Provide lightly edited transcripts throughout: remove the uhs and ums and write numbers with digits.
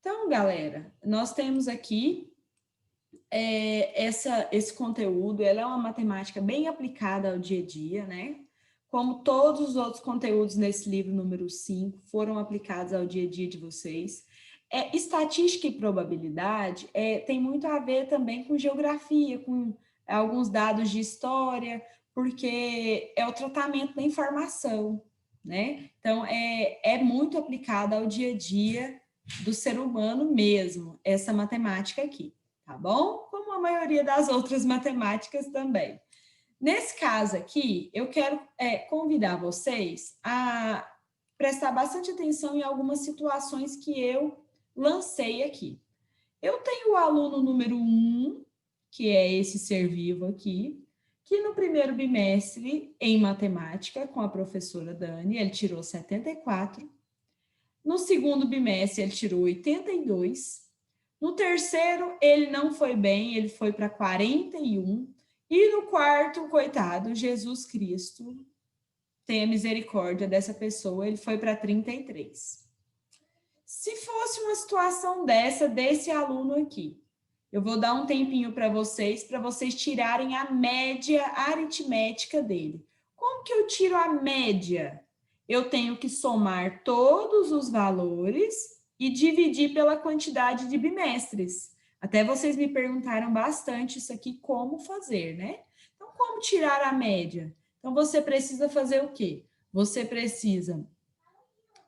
Então, galera, nós temos aqui esse conteúdo, ela é uma matemática bem aplicada ao dia a dia, né? Como todos os outros conteúdos nesse livro número 5 foram aplicados ao dia a dia de vocês. Estatística e probabilidade tem muito a ver também com geografia, com alguns dados de história, porque é o tratamento da informação, né? Então, é muito aplicada ao dia a dia do ser humano mesmo, essa matemática aqui, tá bom? Como a maioria das outras matemáticas também. Nesse caso aqui, eu quero convidar vocês a prestar bastante atenção em algumas situações que eu lancei aqui. Eu tenho o aluno número 1, que é esse ser vivo aqui, que no primeiro bimestre, em matemática, com a professora Dani, ele tirou 74. No segundo bimestre, ele tirou 82. No terceiro, ele não foi bem, ele foi para 41. E no quarto, coitado, Jesus Cristo, tenha misericórdia dessa pessoa, ele foi para 33. Se fosse uma situação desse aluno aqui, eu vou dar um tempinho para vocês tirarem a média aritmética dele. Como que eu tiro a média? Eu tenho que somar todos os valores e dividir pela quantidade de bimestres. Até vocês me perguntaram bastante isso aqui, como fazer, né? Então, como tirar a média? Então, você precisa fazer o quê? Você precisa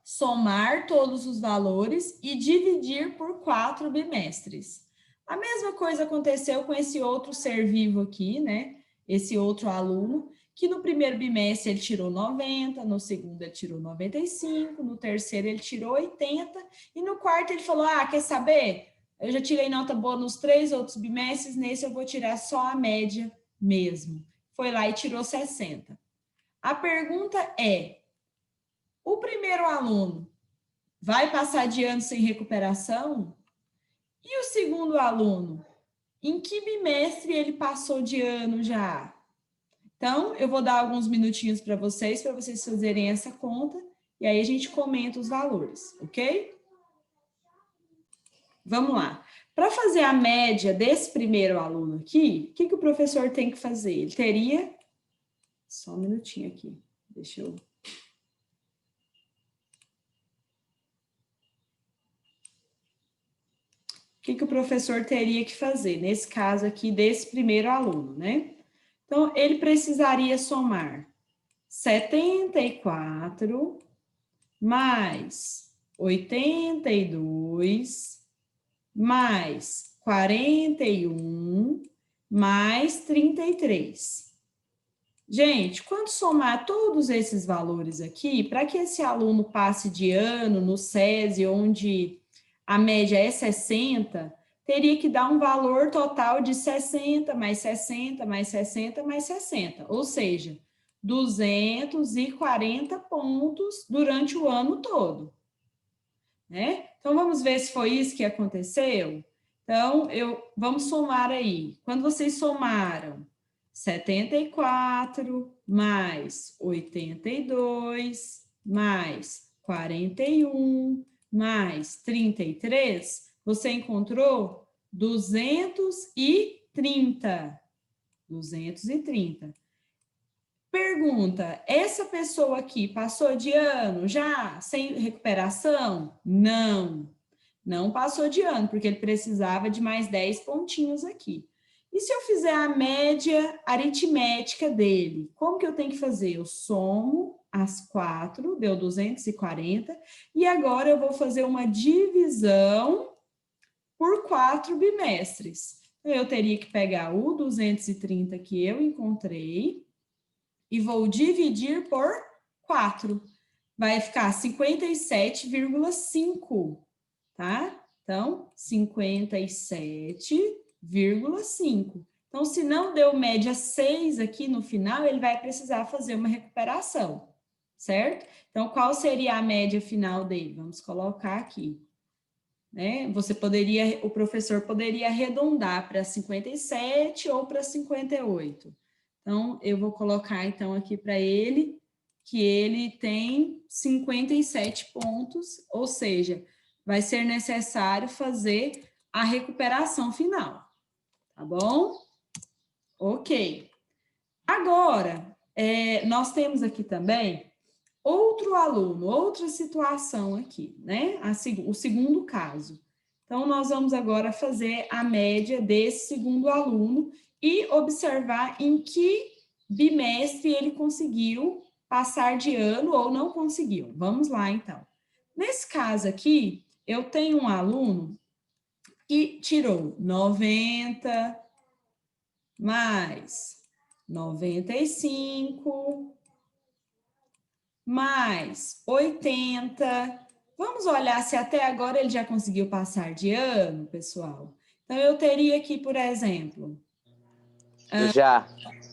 somar todos os valores e dividir por 4 bimestres. A mesma coisa aconteceu com esse outro ser vivo aqui, né? Esse outro aluno, que no primeiro bimestre ele tirou 90, no segundo ele tirou 95, no terceiro ele tirou 80, e no quarto ele falou, quer saber? Eu já tirei nota boa nos 3 outros bimestres, nesse eu vou tirar só a média mesmo. Foi lá e tirou 60. A pergunta é, o primeiro aluno vai passar de ano sem recuperação? E o segundo aluno? Em que bimestre ele passou de ano já? Então, eu vou dar alguns minutinhos para vocês fazerem essa conta, e aí a gente comenta os valores, ok? Vamos lá. Para fazer a média desse primeiro aluno aqui, o que o professor tem que fazer? Ele teria... Só um minutinho aqui, deixa eu... O que o professor teria que fazer? Nesse caso aqui, desse primeiro aluno, né? Então, ele precisaria somar 74 mais 82 mais 41 mais 33. Gente, quando somar todos esses valores aqui, para que esse aluno passe de ano no SESI, onde a média é 60, teria que dar um valor total de 60 mais 60 mais 60 mais 60, ou seja, 240 pontos durante o ano todo, né? Então, vamos ver se foi isso que aconteceu? Então, vamos somar aí. Quando vocês somaram 74 mais 82 mais 41 mais 33, você encontrou 230. 230. Pergunta, essa pessoa aqui passou de ano já sem recuperação? Não, não passou de ano, porque ele precisava de mais 10 pontinhos aqui. E se eu fizer a média aritmética dele, como que eu tenho que fazer? Eu somo as 4, deu 240, e agora eu vou fazer uma divisão por 4 bimestres. Eu teria que pegar o 230 que eu encontrei e vou dividir por 4. Vai ficar 57,5, tá? Então, 57,5. Então, se não deu média 6 aqui no final, ele vai precisar fazer uma recuperação, certo? Então, qual seria a média final dele? Vamos colocar aqui, né? O professor poderia arredondar para 57 ou para 58. Então, eu vou colocar, então, aqui para ele, que ele tem 57 pontos, ou seja, vai ser necessário fazer a recuperação final, tá bom? Ok. Agora, nós temos aqui também outro aluno, outra situação aqui, né? O segundo caso. Então, nós vamos agora fazer a média desse segundo aluno e observar em que bimestre ele conseguiu passar de ano ou não conseguiu. Vamos lá, então. Nesse caso aqui, eu tenho um aluno que tirou 90 mais 95 mais 80. Vamos olhar se até agora ele já conseguiu passar de ano, pessoal? Então, eu teria aqui, por exemplo...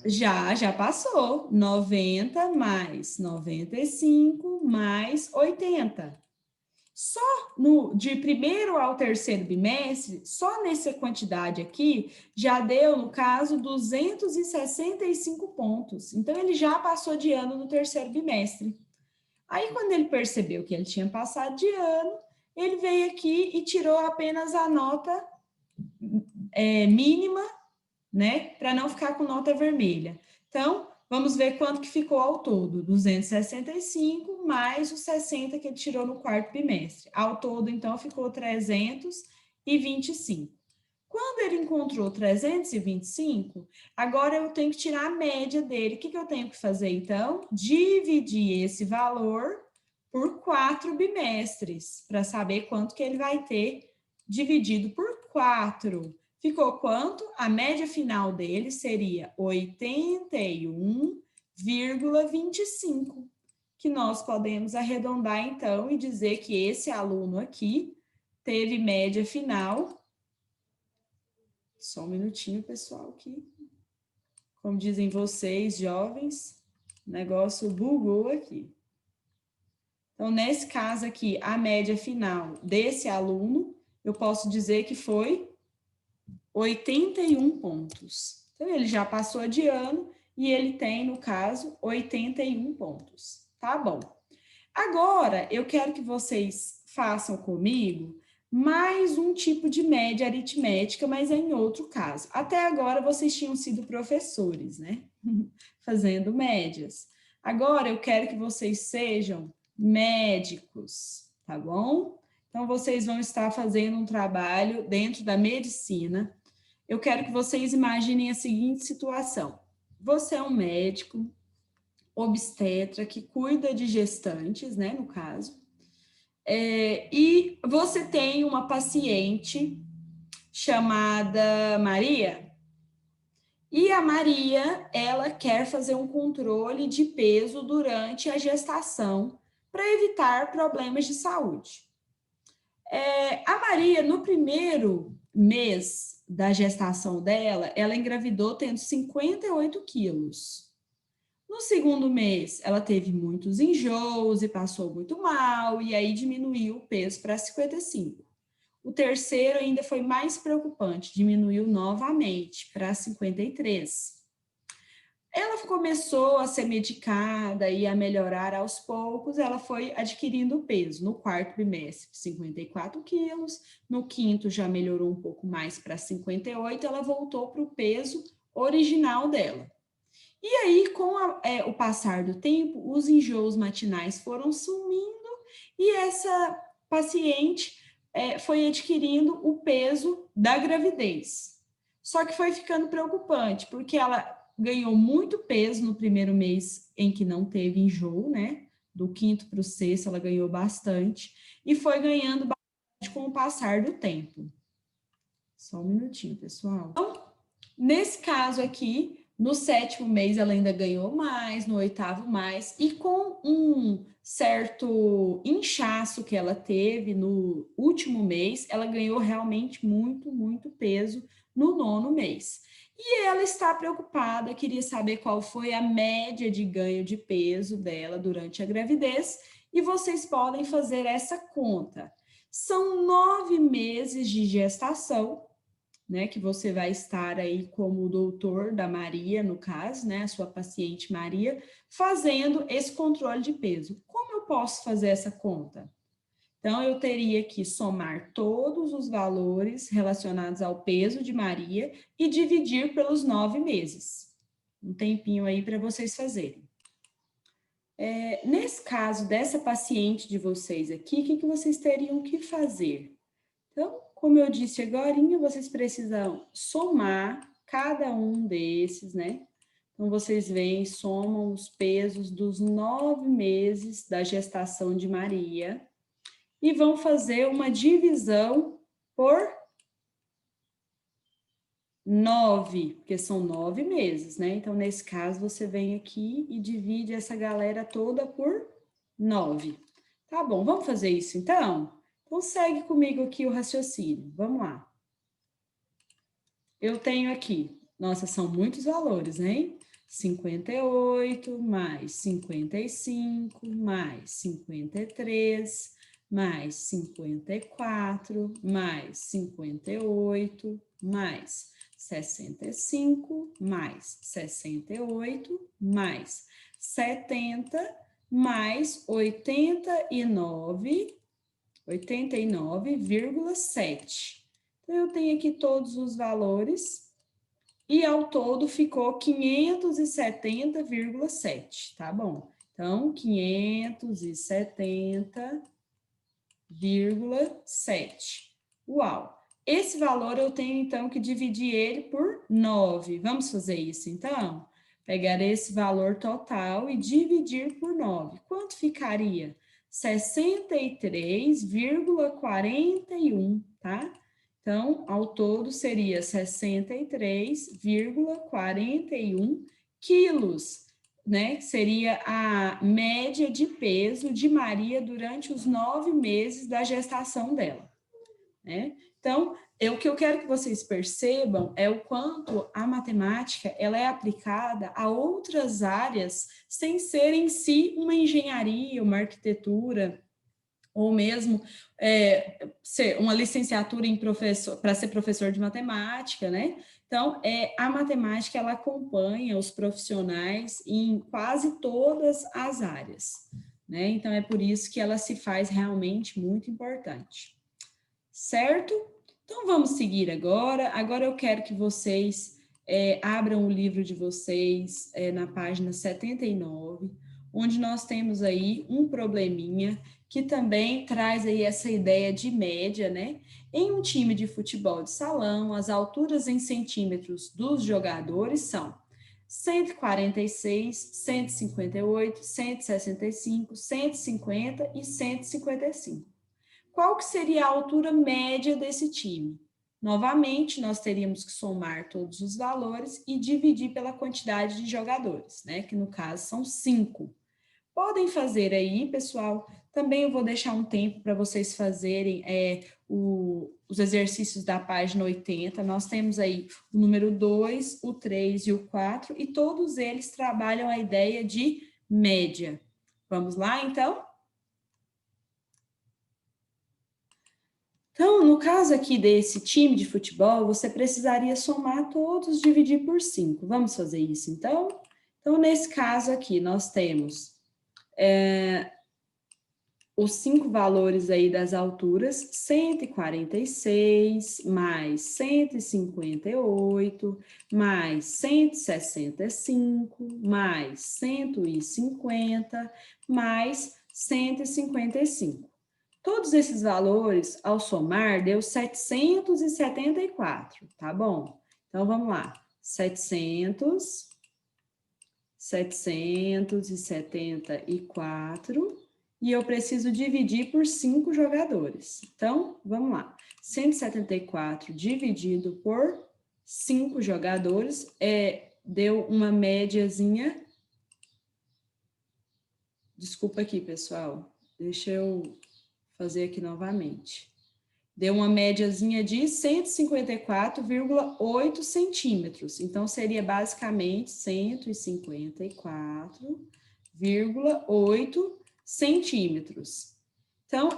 Já passou. 90 mais 95 mais 80. Só de primeiro ao terceiro bimestre, só nessa quantidade aqui, já deu, no caso, 265 pontos. Então, ele já passou de ano no terceiro bimestre. Aí, quando ele percebeu que ele tinha passado de ano, ele veio aqui e tirou apenas a nota mínima, né? Para não ficar com nota vermelha. Então, vamos ver quanto que ficou ao todo. 265 mais os 60 que ele tirou no quarto bimestre. Ao todo, então, ficou 325. Quando ele encontrou 325, agora eu tenho que tirar a média dele. O que eu tenho que fazer, então? Dividir esse valor por 4 bimestres, para saber quanto que ele vai ter dividido por 4. Ficou quanto? A média final dele seria 81,25, que nós podemos arredondar, então, e dizer que esse aluno aqui teve média final... Só um minutinho, pessoal, que, como dizem vocês, jovens, o negócio bugou aqui. Então, nesse caso aqui, a média final desse aluno, eu posso dizer que foi 81 pontos. Então, ele já passou de ano e ele tem, no caso, 81 pontos. Tá bom. Agora, eu quero que vocês façam comigo mais um tipo de média aritmética, mas é em outro caso. Até agora, vocês tinham sido professores, né? Fazendo médias. Agora, eu quero que vocês sejam médicos, tá bom? Então, vocês vão estar fazendo um trabalho dentro da medicina. Eu quero que vocês imaginem a seguinte situação. Você é um médico obstetra que cuida de gestantes, né, no caso, e você tem uma paciente chamada Maria, e a Maria, ela quer fazer um controle de peso durante a gestação para evitar problemas de saúde. A Maria, no primeiro mês da gestação dela, ela engravidou tendo 58 quilos. No segundo mês, ela teve muitos enjoos e passou muito mal, e aí diminuiu o peso para 55. O terceiro ainda foi mais preocupante, diminuiu novamente para 53. Ela começou a ser medicada e a melhorar aos poucos, ela foi adquirindo peso. No quarto bimestre, 54 quilos, no quinto já melhorou um pouco mais para 58, ela voltou para o peso original dela. E aí, com o passar do tempo, os enjoos matinais foram sumindo e essa paciente foi adquirindo o peso da gravidez. Só que foi ficando preocupante, porque ela ganhou muito peso no primeiro mês em que não teve enjoo, né? Do quinto para o sexto, ela ganhou bastante e foi ganhando bastante com o passar do tempo. Só um minutinho, pessoal. Então, nesse caso aqui, no sétimo mês ela ainda ganhou mais, no oitavo mais, e com um certo inchaço que ela teve no último mês, ela ganhou realmente muito, muito peso no nono mês. E ela está preocupada, queria saber qual foi a média de ganho de peso dela durante a gravidez, e vocês podem fazer essa conta. São 9 meses de gestação, né, que você vai estar aí como doutor da Maria, no caso, né, a sua paciente Maria, fazendo esse controle de peso. Como eu posso fazer essa conta? Então, eu teria que somar todos os valores relacionados ao peso de Maria e dividir pelos 9 meses. Um tempinho aí para vocês fazerem. Nesse caso dessa paciente de vocês aqui, o que vocês teriam que fazer? Então, como eu disse agora, vocês precisam somar cada um desses, né? Então, vocês vêm, somam os pesos dos 9 meses da gestação de Maria e vão fazer uma divisão por 9, porque são 9 meses, né? Então, nesse caso, você vem aqui e divide essa galera toda por 9. Tá bom, vamos fazer isso então? Então, segue comigo aqui o raciocínio. Vamos lá. Eu tenho aqui, nossa, são muitos valores, hein? 58 mais 55 mais 53 mais 54 mais 58 mais 65 mais 68 mais 70 mais 89,7. Então, eu tenho aqui todos os valores e ao todo ficou 570,7, tá bom? Então, 570,7. Uau! Esse valor eu tenho, então, que dividir ele por 9. Vamos fazer isso, então? Pegar esse valor total e dividir por 9. Quanto ficaria? 63,41, tá? Então, ao todo, seria 63,41 quilos, né? Seria a média de peso de Maria durante os 9 meses da gestação dela, né? Então, o que eu quero que vocês percebam é o quanto a matemática ela é aplicada a outras áreas sem ser em si uma engenharia, uma arquitetura, ou mesmo ser uma licenciatura em para ser professor de matemática, né? Então, a matemática ela acompanha os profissionais em quase todas as áreas, né? Então, é por isso que ela se faz realmente muito importante. Certo? Então, vamos seguir agora. Agora eu quero que vocês abram o livro de vocês na página 79, onde nós temos aí um probleminha que também traz aí essa ideia de média, né? Em um time de futebol de salão, as alturas em centímetros dos jogadores são 146, 158, 165, 150 e 155. Qual que seria a altura média desse time? Novamente, nós teríamos que somar todos os valores e dividir pela quantidade de jogadores, né? Que no caso são 5. Podem fazer aí, pessoal. Também eu vou deixar um tempo para vocês fazerem os exercícios da página 80. Nós temos aí o número 2, o 3 e o 4, e todos eles trabalham a ideia de média. Vamos lá, então? Então, no caso aqui desse time de futebol, você precisaria somar todos, dividir por 5. Vamos fazer isso, então? Então, nesse caso aqui, nós temos os 5 valores aí das alturas, 146, mais 158, mais 165, mais 150, mais 155. Todos esses valores, ao somar, deu 774, tá bom? Então, vamos lá. 774, e eu preciso dividir por 5 jogadores. Então, vamos lá. 174 dividido por 5 jogadores, deu uma médiazinha. Desculpa aqui, pessoal. Deixa eu fazer aqui novamente. Deu uma médiazinha de 154,8 centímetros. Então, seria basicamente 154,8 centímetros. Então,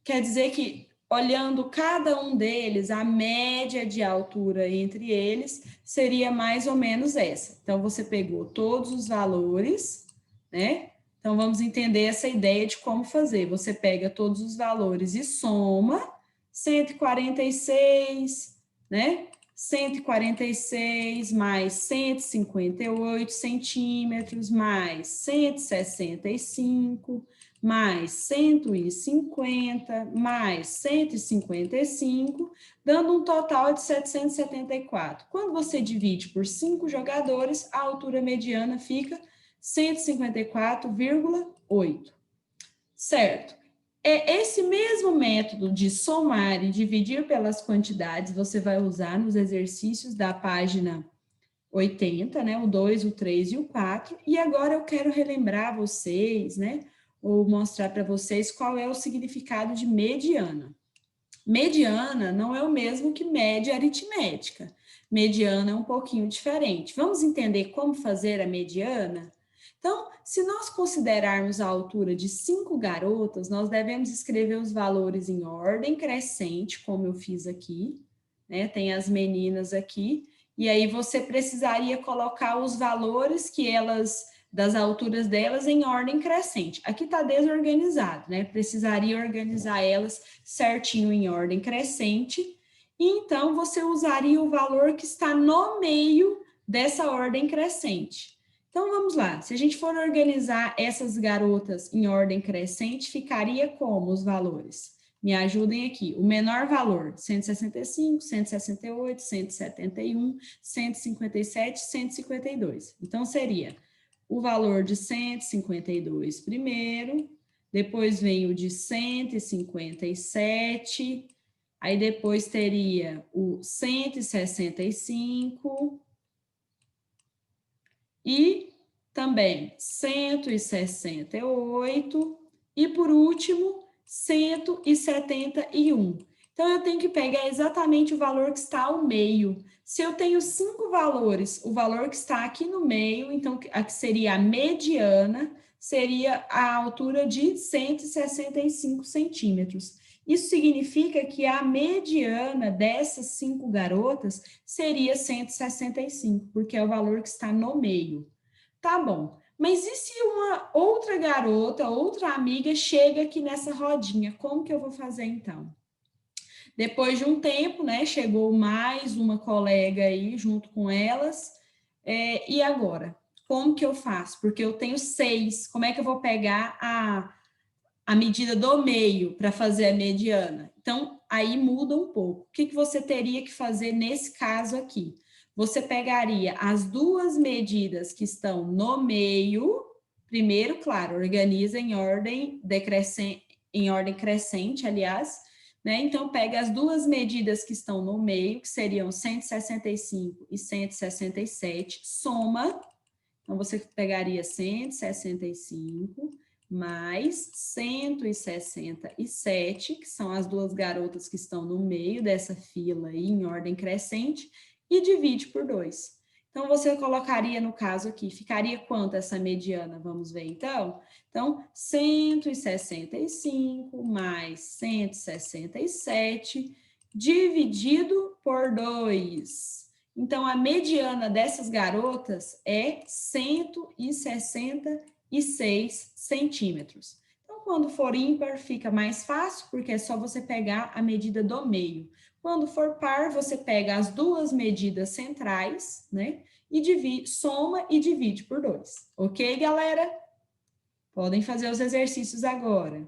quer dizer que, olhando cada um deles, a média de altura entre eles seria mais ou menos essa. Então, você pegou todos os valores, né? Então, vamos entender essa ideia de como fazer. Você pega todos os valores e soma 146, né? 146 mais 158 centímetros, mais 165, mais 150, mais 155, dando um total de 774. Quando você divide por 5 jogadores, a altura mediana fica 154,8. Certo? É esse mesmo método de somar e dividir pelas quantidades você vai usar nos exercícios da página 80, né? O 2, o 3 e o 4. E agora eu quero relembrar vocês, né? Ou mostrar para vocês qual é o significado de mediana. Mediana não é o mesmo que média aritmética. Mediana é um pouquinho diferente. Vamos entender como fazer a mediana? Então, se nós considerarmos a altura de 5 garotas, nós devemos escrever os valores em ordem crescente, como eu fiz aqui, né? Tem as meninas aqui, e aí você precisaria colocar os valores que elas, das alturas delas em ordem crescente. Aqui está desorganizado, né? Precisaria organizar elas certinho em ordem crescente, e então você usaria o valor que está no meio dessa ordem crescente. Então, vamos lá. Se a gente for organizar essas garotas em ordem crescente, ficaria como os valores? Me ajudem aqui. O menor valor, 165, 168, 171, 157, 152. Então, seria o valor de 152 primeiro, depois vem o de 157, aí depois teria o 165, e também 168 e, por último, 171. Então, eu tenho que pegar exatamente o valor que está ao meio. Se eu tenho 5 valores, o valor que está aqui no meio, então, aqui seria a mediana, seria a altura de 165 centímetros. Isso significa que a mediana dessas 5 garotas seria 165, porque é o valor que está no meio. Tá bom, mas e se uma outra garota, outra amiga chega aqui nessa rodinha? Como que eu vou fazer então? Depois de um tempo, né, chegou mais uma colega aí junto com elas, e agora? Como que eu faço? Porque eu tenho 6, como é que eu vou pegar a medida do meio para fazer a mediana? Então, aí muda um pouco. O que você teria que fazer nesse caso aqui? Você pegaria as duas medidas que estão no meio, primeiro, claro, organiza em ordem crescente, aliás, né? Então, pega as duas medidas que estão no meio, que seriam 165 e 167, soma. Então, você pegaria 165 mais 167, que são as duas garotas que estão no meio dessa fila aí, em ordem crescente, e divide por 2. Então, você colocaria, no caso aqui, ficaria quanto essa mediana? Vamos ver, então? Então, 165 mais 167, dividido por 2. Então, a mediana dessas garotas é 166 centímetros. Então, quando for ímpar, fica mais fácil, porque é só você pegar a medida do meio. Quando for par, você pega as duas medidas centrais, né? E divide, soma e divide por 2. Ok, galera? Podem fazer os exercícios agora.